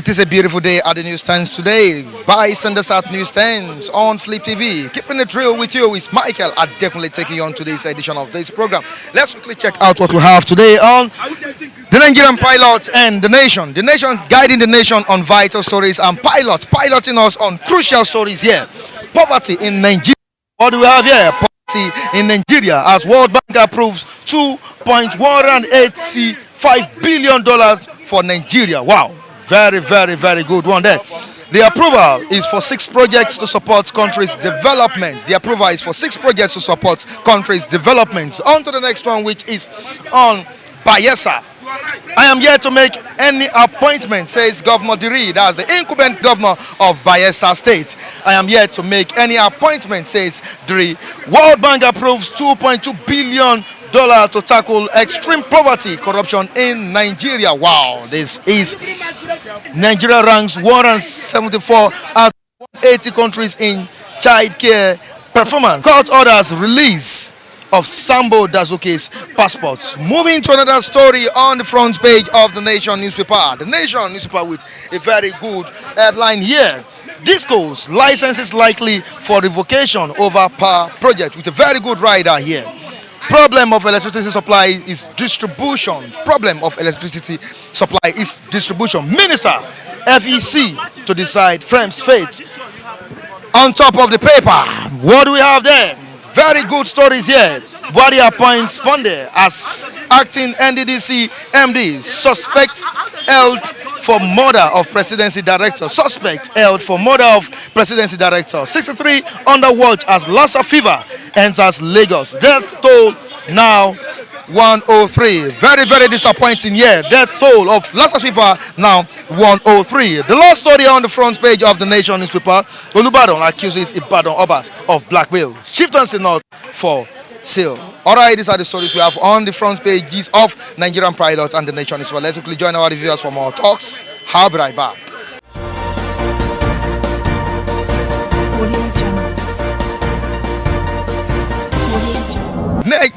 It is a beautiful day at the newsstands today by Standard Start Newsstands on Flip TV. Keeping the drill with you is Michael. I'm definitely taking you on today's edition of this program. Let's quickly check out what we have today on the Nigerian pilots and the nation. The nation guiding the nation on vital stories and piloting us on crucial stories here. Poverty in Nigeria. What do we have here? Poverty in Nigeria as World Bank approves $2.185 billion for Nigeria. Wow. Very, very, very good one there. The approval is for 6 projects to support countries' development. The approval is for 6 projects to support countries' development. On to the next one, which is on Bayelsa. I am here to make any appointment, says Governor Diri. That's the incumbent governor of Bayelsa State. I am here to make any appointment, says Diri. World Bank approves $2.2 billion to tackle extreme poverty, corruption in Nigeria. Wow, this is Nigeria ranks 174 out of 180 countries in child care performance. Court orders release of Sambo Dazuke's passports. Moving to another story on the front page of the Nation newspaper. The Nation newspaper with a very good headline here. Discos licenses likely for revocation over power project, with a very good rider here. Problem of electricity supply is distribution. Problem of electricity supply is distribution. Minister, FEC to decide firm's fate. On top of the paper, what do we have there? Very good stories here. Buhari appoints Ponde as acting NDDC MD. Suspect held for murder of presidency director. Suspect held for murder of presidency director. 63 under watch as Lassa fever enters Lagos. Death toll now 103. Very, very disappointing here. Death toll of Lassa fever now 103. The last story on the front page of the Nation newspaper: Olubadan accuses Ibadan Obas of blackmail. Chieftaincy not for sale. Alright, these are the stories we have on the front pages of Nigerian pilots and the Nation newspaper. Let's quickly join our reviewers for more talks. I'll be right back.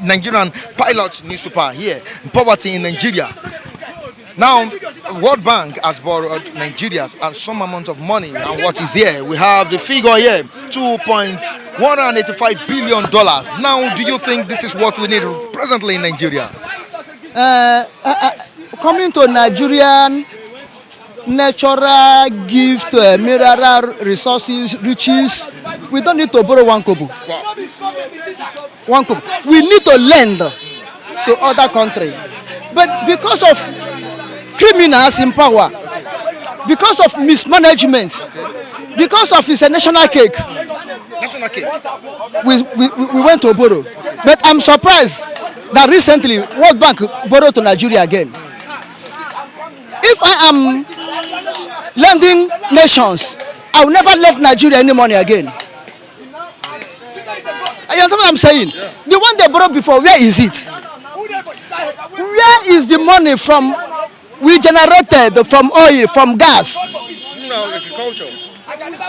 Nigerian pilot newspaper here. Poverty in Nigeria. Now, World Bank has borrowed Nigeria and some amount of money, and what is here? We have the figure here: $2.185 billion. Now, do you think this is what we need presently in Nigeria? Coming to Nigerian natural gift, mineral resources, riches, we don't need to borrow one kobo. Wow. One kobo. We need to lend to other countries. But because of criminals in power, because of mismanagement, because of it's a national cake, we went to borrow. But I'm surprised that recently World Bank borrowed to Nigeria again. If I am lending nations, I will never lend Nigeria any money again. You understand what I'm saying? Yeah. The one they borrowed before, where is it? Where is the money from we generated from oil, from gas? No, agriculture.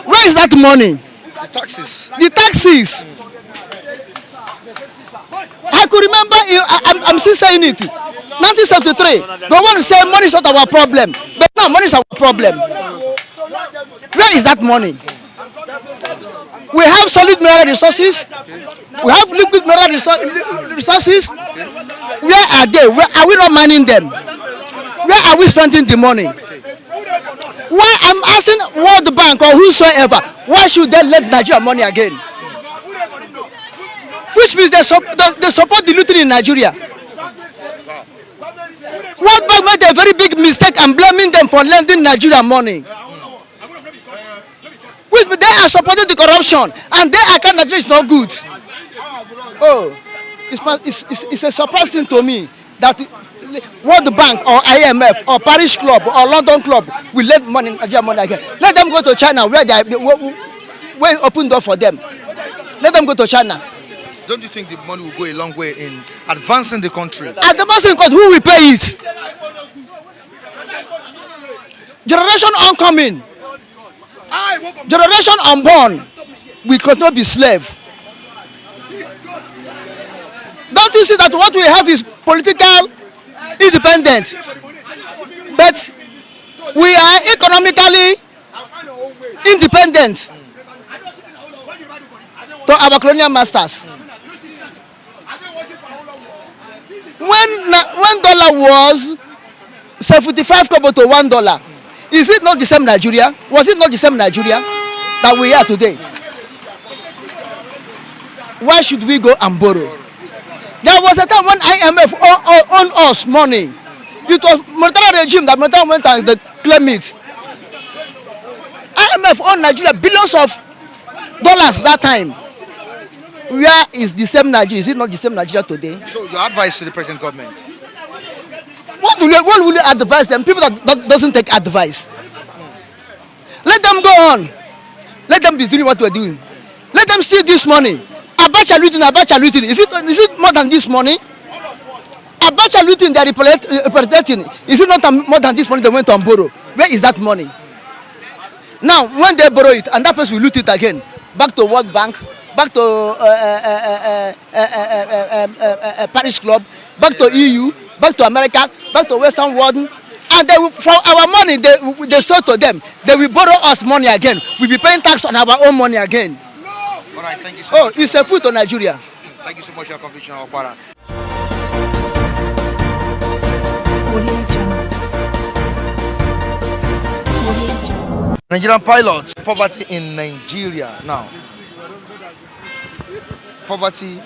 Where is that money? The taxes. The taxes. I could remember, I'm still saying it, 1973, the one say money is not our problem, but now money is our problem. Where is that money? We have solid mineral resources, we have liquid mineral resources. Where are they? Where are we not mining them? Where are we spending the money? Why I'm asking World Bank or whosoever, why should they lend Nigeria money again? Which means they support the looting in Nigeria. World Bank made a very big mistake and blaming them for lending Nigeria money. Which means they are supporting the corruption and they are kind of Nigeria is not good. Oh, it's a surprising to me that World Bank or IMF or Paris Club or London Club will lend money Nigeria money again. Let them go to China where open door for them. Let them go to China. Don't you think the money will go a long way in advancing the country? Advancing the country, who will pay it? Generation oncoming, generation unborn, we could not be slave. Don't you see that what we have is political independence? But We are economically independent to our colonial masters. When dollar was 75 kobo to $1, is it not the same Nigeria? Was it not the same Nigeria that we are today? Why should we go and borrow? There was a time when IMF owned us money. It was monetary regime that monetary went and they claim it. IMF owned Nigeria billions of dollars that time. Where is the same Nigeria? Is it not the same Nigeria today? So your advice to the present government? What will you advise them? People that doesn't take advice. Let them go on. Let them be doing what we're doing. Let them see this money. Abacha looting. Is it more than this money? Abacha looting they are representing. Is it not more than this money they went to borrow? Where is that money? Now, when they borrow it and that person will loot it again, back to World Bank, back to Paris Club, back to EU, back to America, back to Western world, and they will, for our money they sold to them. They will borrow us money again. We'll be paying tax on our own money again. All right, thank you so much. It's a food to Nigeria. Thank you so much for your contribution, Okpara. Nigerian pilots, poverty in Nigeria now. Poverty,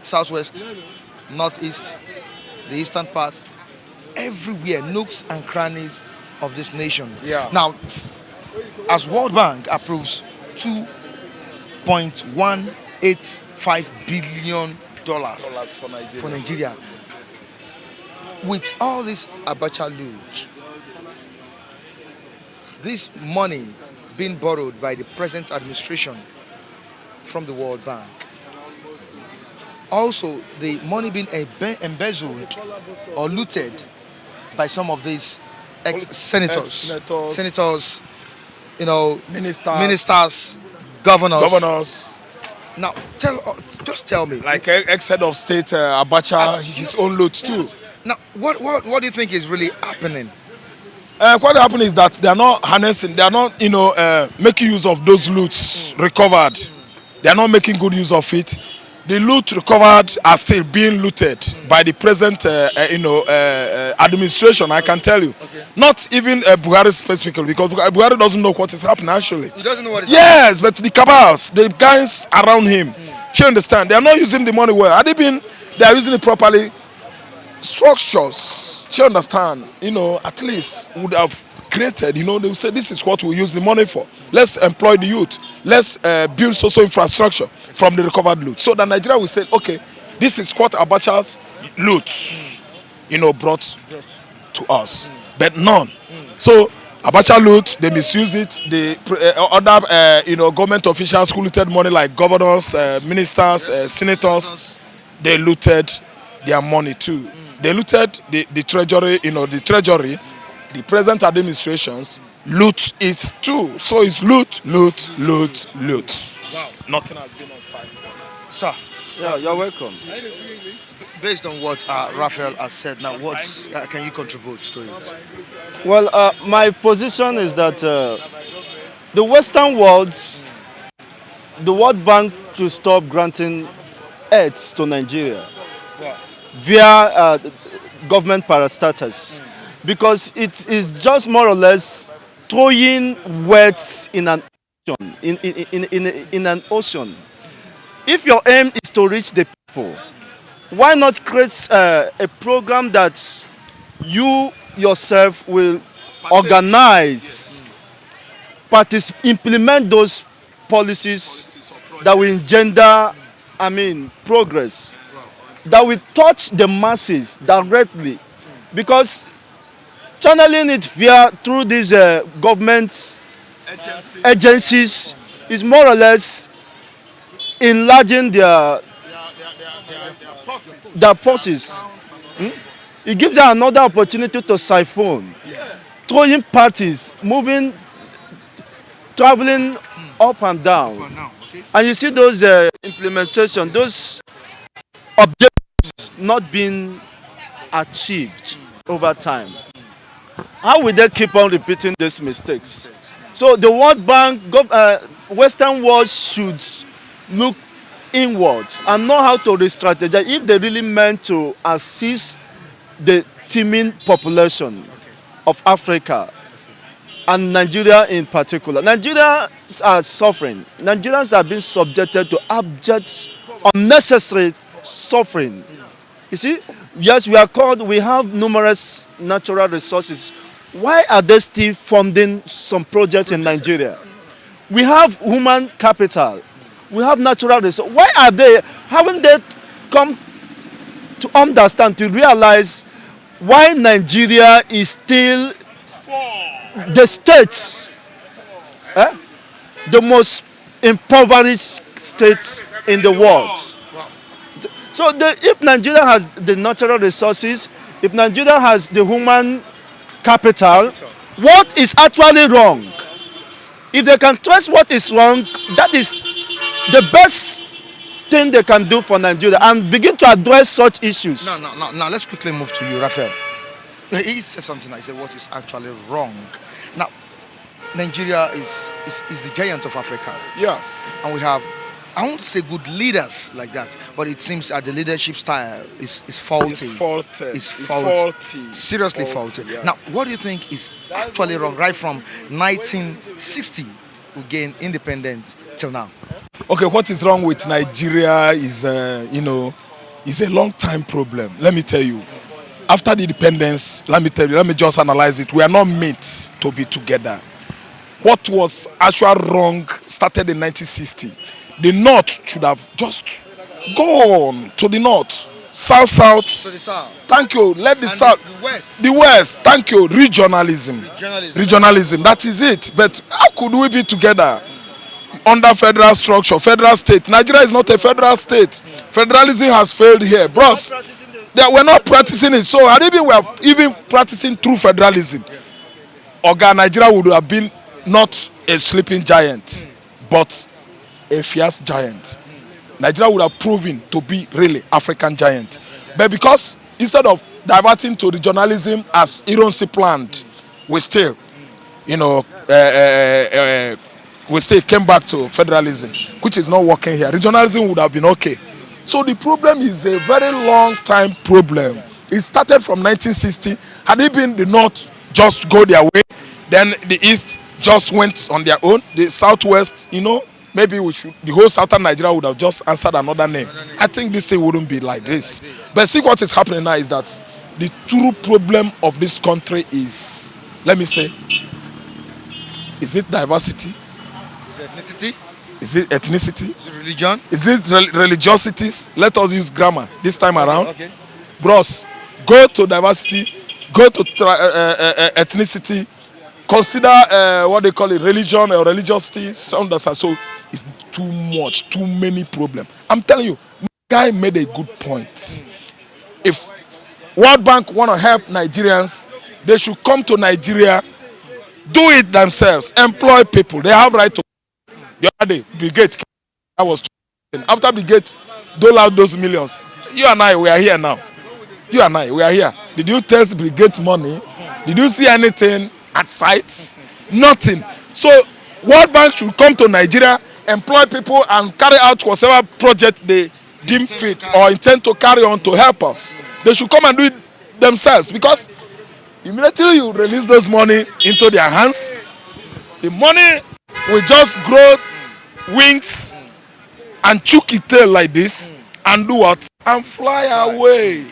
southwest, northeast, the eastern part, everywhere, nooks and crannies of this nation. Yeah. Now, as World Bank approves $2.185 billion for Nigeria, with all this Abacha loot, this money being borrowed by the present administration from the World Bank, also the money being embezzled or looted by some of these senators, ministers, governors. Now, just tell me. Like ex-head of state Abacha, his own loot too. Now, what do you think is really happening? What happened is that they are not harnessing, they are not, making use of those loots recovered. They are not making good use of it. The loot recovered are still being looted by the present, administration. I can tell you, not even Buhari specifically, because Buhari doesn't know what is happening actually. He doesn't know what is happening. Yes, but the cabals, the guys around him, you understand? They are not using the money well. They are using it properly. Structures, you understand? At least would have created. They will say this is what we use the money for. Let's employ the youth. Let's build social infrastructure from the recovered loot. So that Nigeria will say, okay, this is what Abacha's loot, brought to us, but none. So Abacha loot, they misuse it. The other, government officials who looted money like governors, ministers, senators, they looted their money too. They looted the treasury, the present administrations loot it too. So it's loot. Wow. Nothing has been on site. Sir. Yeah, you're welcome. Based on what Raphael has said, now what can you contribute to it? Well, my position is that the Western world, the World Bank should stop granting aids to Nigeria via government parastatals, because it is just more or less throwing words in an ocean. In an ocean. If your aim is to reach the people, why not create a program that you yourself will organize, implement those policies that will engender, progress, that will touch the masses directly, because channeling it through these government agencies is more or less enlarging their purses. It gives them another opportunity to siphon, throwing parties, traveling up and down. And you see those implementation, those objectives not being achieved over time. How will they keep on repeating these mistakes? So the World Bank, Western world should look inward and know how to re-strategize if they really meant to assist the teeming population of Africa and Nigeria in particular. Nigerians are suffering. Nigerians are being subjected to abject, unnecessary suffering. You see, yes, we have numerous natural resources. Why are they still funding some projects in Nigeria? We have human capital. We have natural resources. Why haven't they come to understand, to realize why Nigeria is still the states, the most impoverished states in the world? So if Nigeria has the natural resources, if Nigeria has the human capital, what is actually wrong? If they can trace what is wrong, that is the best thing they can do for Nigeria and begin to address such issues. Now, let's quickly move to you, Raphael. He said something, I said, what is actually wrong? Now, Nigeria is the giant of Africa. Yeah. And we have, I won't say good leaders like that, but it seems that the leadership style is faulty. It's faulty. It's faulty. Seriously faulty. faulty. Yeah. Now, what do you think is actually wrong right from 1960 we gained independence till now? Okay, what is wrong with Nigeria is, is a long time problem. Let me tell you. After the independence, let me just analyze it. We are not meant to be together. What was actually wrong started in 1960. The North should have just gone to the North. South. To the south. Thank you. Let the And South. the West. The West. Thank you. Regionalism. Regionalism. That is it. But how could we be together under federal structure, federal state? Nigeria is not a federal state. Federalism has failed here. Bros, we're not practicing it. So and even we are even practicing true federalism, Nigeria would have been not a sleeping giant, but a fierce giant. Nigeria would have proven to be really African giant. But because instead of diverting to regionalism as Ironsi planned, we still, we still came back to federalism, which is not working here. Regionalism would have been okay. So the problem is a very long time problem. It started from 1960. Had it been the North just go their way, then the East just went on their own. The Southwest, maybe the whole Southern Nigeria would have just answered another name. I think this thing wouldn't be like this. But see what is happening now is that the true problem of this country is, let me say, is it diversity? Is it ethnicity? Is it ethnicity? Is it religion? Is it religiosities? Let us use grammar this time around. Okay. Bros, go to diversity, go to ethnicity, consider what they call it, religion or religiosity. So it's too much, too many problems. I'm telling you, guy made a good point. If World Bank want to help Nigerians, they should come to Nigeria, do it themselves, employ people. They have right to. The other day, Bill Gates, after Bill Gates dole out those millions, you and I, we are here now. You and I, we are here. Did you test Bill Gates money? Did you see anything at sites? Nothing. So, World Bank should come to Nigeria, employ people, and carry out whatever project they deem fit or intend to carry on to help us. They should come and do it themselves, because immediately you release those money into their hands, the money will just grow wings and chook its tail like this and do what? And fly away.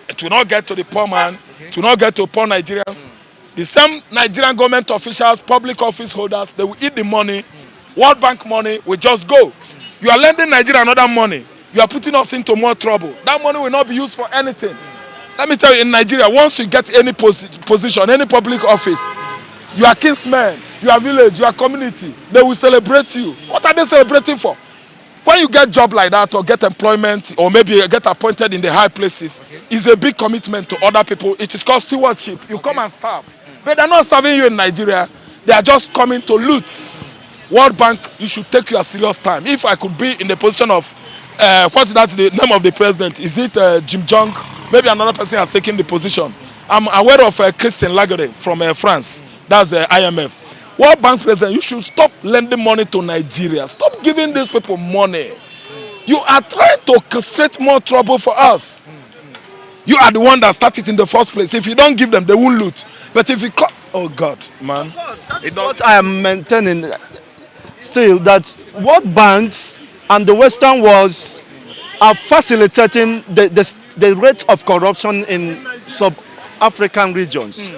It will not get to the poor man. It will not get to poor Nigerians. The same Nigerian government officials, public office holders, they will eat the money. World Bank money will just go. You are lending Nigeria another money. You are putting us into more trouble. That money will not be used for anything. Let me tell you, in Nigeria, once you get any position, any public office, you are kinsmen, you are village, you are community, they will celebrate you. What are they celebrating for? When you get a job like that or get employment or maybe you get appointed in the high places, it's a big commitment to other people. It is called stewardship. You come and serve. But they're not serving you in Nigeria. They are just coming to loot. World Bank, you should take your serious time. If I could be in the position of, what's that, the name of the president? Is it Jim Jong? Maybe another person has taken the position. I'm aware of Christian Lagarde from France. That's the IMF. World Bank president, you should stop lending money to Nigeria. Stop giving these people money. You are trying to create more trouble for us. You are the one that started in the first place. If you don't give them, they won't loot. But if you come, oh God, man. That's what I am maintaining still, that World Banks and the Western worlds are facilitating the rate of corruption in sub-African regions.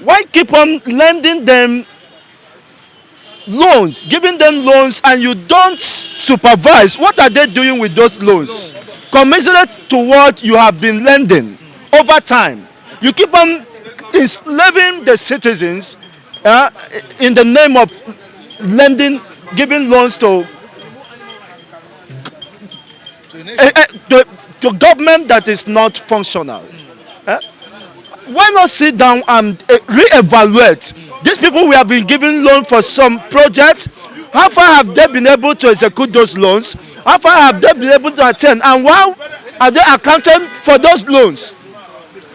Why keep on lending them loans, giving them loans, and you don't supervise? What are they doing with those loans? Commensurate to what you have been lending over time. You keep on enslaving the citizens in the name of lending, giving loans to government that is not functional. Why not sit down and re-evaluate? These people we have been giving loans for some projects. How far have they been able to execute those loans? How far have they been able to attend? And how are they accounting for those loans?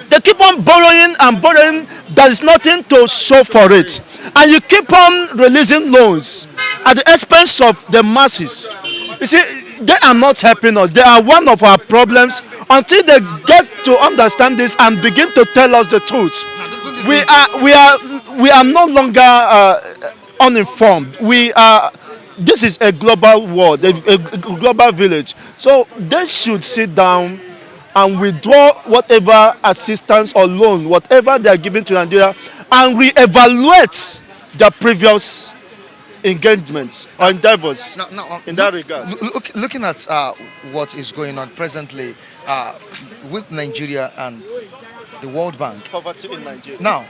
They keep on borrowing and borrowing. There is nothing to show for it. And you keep on releasing loans at the expense of the masses. You see, they are not helping us. They are one of our problems. Until they get to understand this and begin to tell us the truth, we are no longer uninformed. This is a global world, a global village. So they should sit down and withdraw whatever assistance or loan, whatever they are giving to Nigeria, and reevaluate their previous engagements or endeavors in that regard. Looking at what is going on presently with Nigeria and the World Bank. Poverty in Nigeria. Now,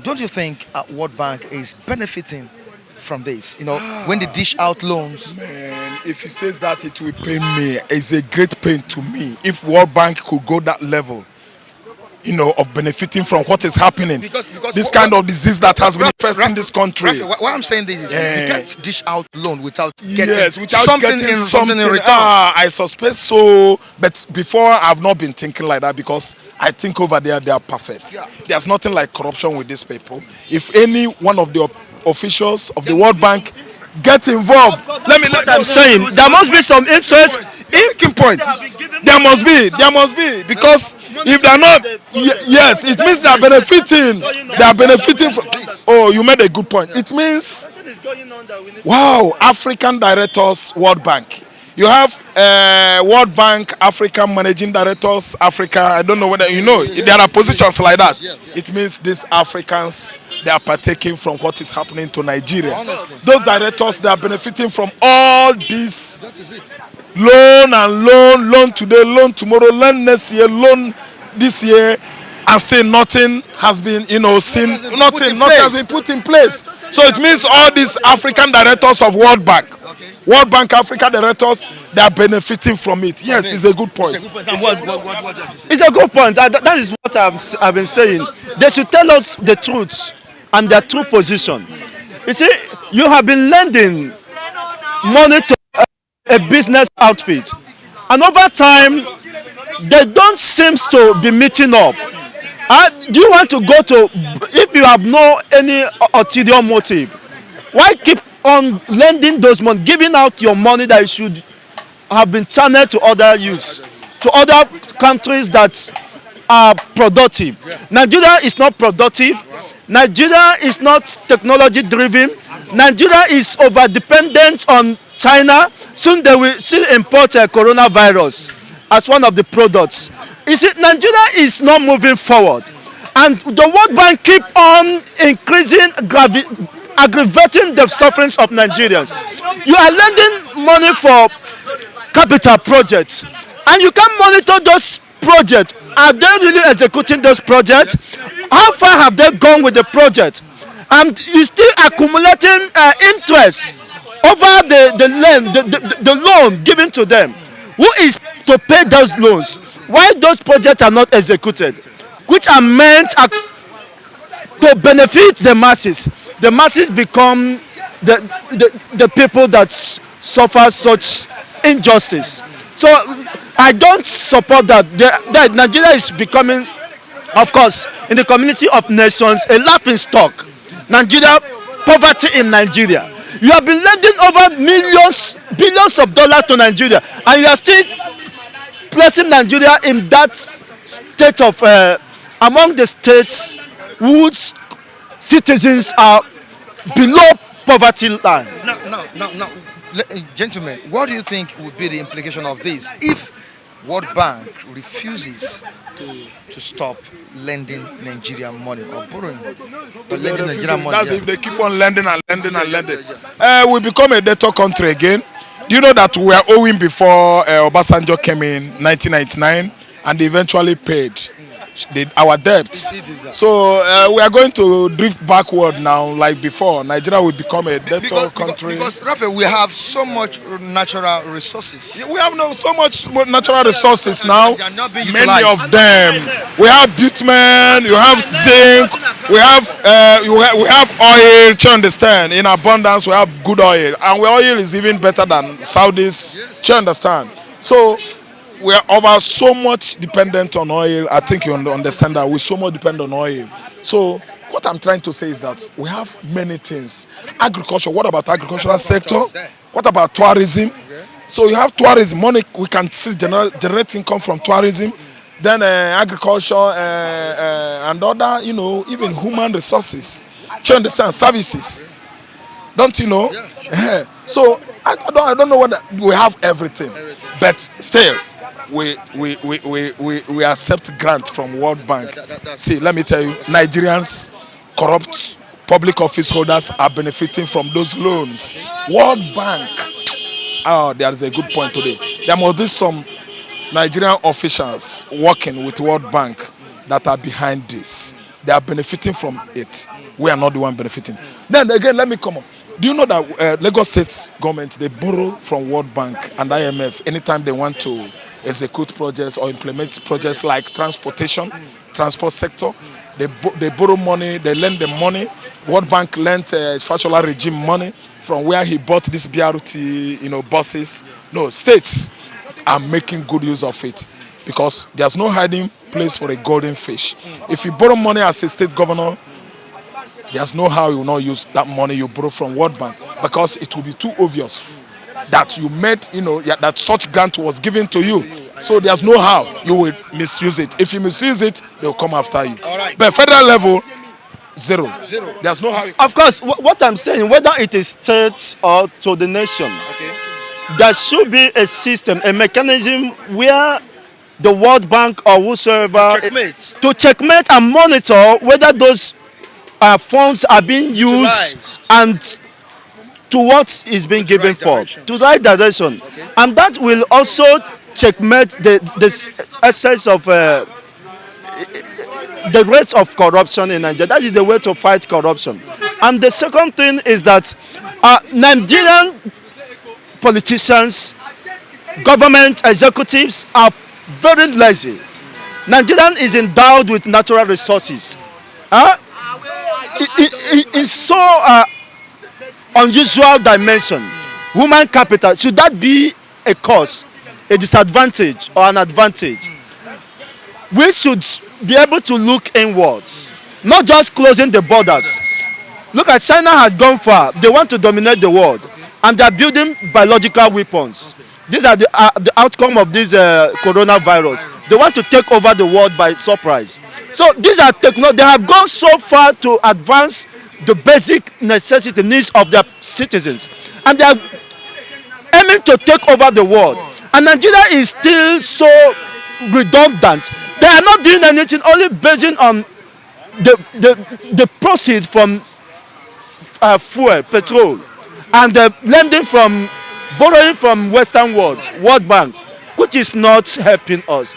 don't you think World Bank is benefiting from this? You know, when they dish out loans. Man, if he says that, it will pain me. It's a great pain to me. If World Bank could go that level, you know, of benefiting from what is happening. Because this kind of disease that has been infesting in this country. Why I'm saying this is you can't dish out loan without getting something something in return. I suspect so, but before I've not been thinking like that, because I think over there they are perfect. Yeah. There's nothing like corruption with these people. If any one of the officials of the World Bank get involved, let me I'm saying there must be some interest. Making point. There must be, because if they're not, yes, it means they are benefiting. They are benefiting from. Oh, you made a good point. It means, wow, African directors, World Bank. You have World Bank, African managing directors, Africa. I don't know whether you know. There are positions like that. It means these Africans, they are partaking from what is happening to Nigeria. Those directors, they are benefiting from all this. Loan and loan today, loan tomorrow, loan next year, loan this year, and still nothing has been, nothing has been put in place. So it means all these African directors of World Bank, World Bank Africa directors, they are benefiting from it. Yes, it's a good point. It's a good point. That is what I've been saying. They should tell us the truth and their true position. You see, you have been lending money to a business outfit, and over time they don't seem to be meeting up. Do you want to go to, if you have no any ulterior motive, why keep on lending those money, giving out your money that you should have been channeled to other use, to other countries that are productive? Nigeria is not productive. Nigeria is not technology driven. Nigeria is over dependent on China. Soon they will still import coronavirus as one of the products. You see, Nigeria is not moving forward, and the World Bank keep on increasing, aggravating the sufferings of Nigerians. You are lending money for capital projects, and you can monitor those projects. Are they really executing those projects? How far have they gone with the project? And you still accumulating interest over the loan given to them. Who is to pay those loans? Why those projects are not executed, which are meant to benefit the masses? The masses become the people that suffer such injustice. So I don't support that. That Nigeria is becoming of course, in the community of nations, a laughing stock. Nigeria, poverty in Nigeria. You have been lending over billions of dollars to Nigeria, and you are still placing Nigeria in that state of among the states whose citizens are below poverty line. Now, gentlemen, what do you think would be the implication of this if World Bank refuses to stop lending Nigerian money or borrowing or lending Nigerian money? That's if they keep on lending and lending and lending. We become a debtor country again. Do you know that we were owing before Obasanjo came in 1999 and they eventually paid our debts? So we are going to drift backward now like before. Nigeria will become a debtor country. Because Raphael, we have so much natural resources. We have so much natural resources now. They are not being Many utilized. of them. We have bitumen, you have zinc, we have oil. Do you understand? In abundance, we have good oil, and oil is even better than Saudis. Do you understand? So we are over so much dependent on oil. I think you understand that we so much depend on oil. So what I'm trying to say is that we have many things. Agriculture. What about agricultural sector? What about tourism? So you have tourism, money we can still generate income from tourism. Then agriculture and other, even human resources. Do you understand? Services. Don't you know? So I don't know what we have everything, but still we accept grant from World Bank. See, let me tell you, Nigerians, corrupt public office holders are benefiting from those loans. World Bank. Oh, there is a good point today. There must be some Nigerian officials working with World Bank that are behind this. They are benefiting from it. We are not the one benefiting. Then again, let me come up. Do you know that Lagos State government, they borrow from World Bank and IMF anytime they want to execute projects or implement projects like transport sector. They borrow money, they lend them money. World Bank lent Fashola regime money from where he bought this BRT, buses. No, states are making good use of it because there's no hiding place for a golden fish. If you borrow money as a state governor, there's no how you will not use that money you borrow from World Bank because it will be too obvious that you made, that such grant was given to you. So there's no how you will misuse it. If you misuse it, they'll come after you. But federal level, zero. There's no how. Of course, what I'm saying, whether it is states or to the nation, there should be a system, a mechanism where the World Bank or whosoever to checkmate and monitor whether those funds are being used and to what is being given for, to the right direction. And that will also checkmate the essence of the rate of corruption in Nigeria. That is the way to fight corruption. And the second thing is that Nigerian politicians, government executives are very lazy. Nigeria is endowed with natural resources. In so unusual dimension, human capital, should that be a cause, a disadvantage or an advantage? We should be able to look inwards, not just closing the borders. Look at China has gone far. They want to dominate the world and they are building biological weapons. These are the outcome of this coronavirus. They want to take over the world by surprise. So these are technology. They have gone so far to advance the basic necessity needs of their citizens. And they are aiming to take over the world. And Nigeria is still so redundant. They are not doing anything, only basing on the proceeds from fuel, petrol, and lending from, borrowing from Western World Bank, which is not helping us.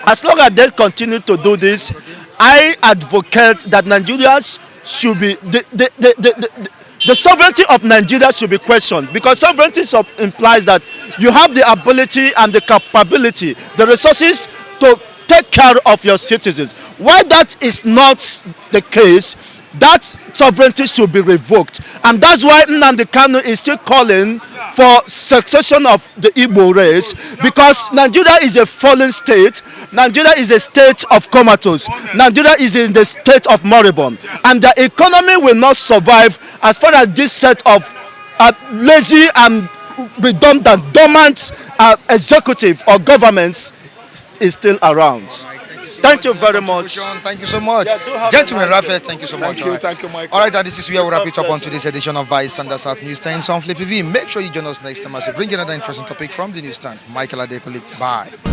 As long as they continue to do this, I advocate that Nigerians should be, the sovereignty of Nigeria should be questioned, because sovereignty implies that you have the ability and the capability, the resources to take care of your citizens. Why that is not the case that sovereignty should be revoked. And that's why Nnamdi Kanu is still calling for succession of the Igbo race, because Nigeria is a fallen state. Nigeria is a state of comatose. Nigeria is in the state of moribund. And the economy will not survive as far as this set of lazy and redundant, dormant executive or governments is still around. Thank you very much. Thank you so much. Yeah, Gentleman Raphael, thank you so much. Thank you, Michael. All right, and this is where we wrap it up on today's edition of Bystander South Newsstand on Flip TV. Make sure you join us next time as we bring another interesting topic from the newsstand. Michael Adekule. Bye.